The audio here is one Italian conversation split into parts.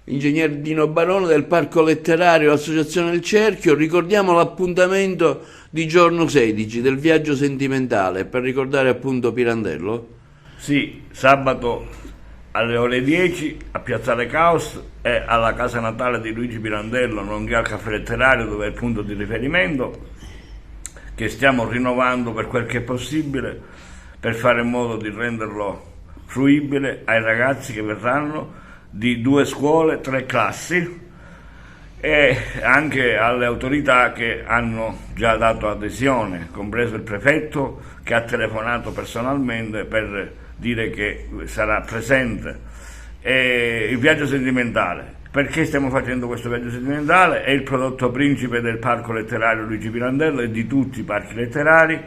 ingegner Dino Barone del Parco Letterario, Associazione Il Cerchio. Ricordiamo l'appuntamento di giorno 16 del viaggio sentimentale per ricordare appunto Pirandello. Sì, sabato alle ore 10 a Piazzale Caos e alla casa natale di Luigi Pirandello, nonché al caffè letterario, dove è il punto di riferimento, che stiamo rinnovando per quel che è possibile per fare in modo di renderlo fruibile ai ragazzi che verranno di 2 scuole, 3 classi, e anche alle autorità che hanno già dato adesione, compreso il prefetto che ha telefonato personalmente per dire che sarà presente. Il viaggio sentimentale. Perché stiamo facendo questo viaggio sentimentale? È il prodotto principe del Parco Letterario Luigi Pirandello e di tutti i parchi letterari,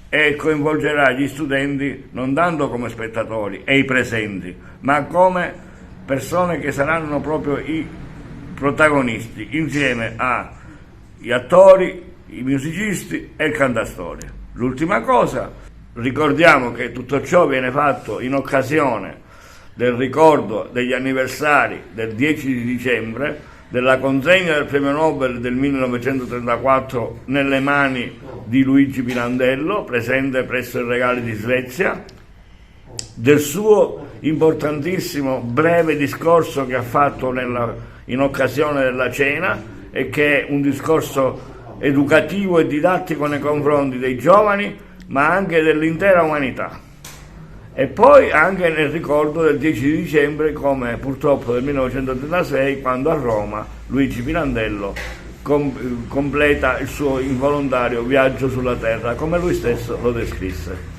e coinvolgerà gli studenti non tanto come spettatori e i presenti, ma come persone che saranno proprio i protagonisti, insieme agli attori, i musicisti e il cantastorie. L'ultima cosa, ricordiamo che tutto ciò viene fatto in occasione del ricordo degli anniversari del 10 di dicembre, della consegna del premio Nobel del 1934 nelle mani di Luigi Pirandello, presente presso il Regali di Svezia, del suo importantissimo breve discorso che ha fatto in occasione della cena, e che è un discorso educativo e didattico nei confronti dei giovani, ma anche dell'intera umanità. E poi anche nel ricordo del 10 di dicembre, come purtroppo del 1936, quando a Roma Luigi Pirandello completa il suo involontario viaggio sulla terra, come lui stesso lo descrisse.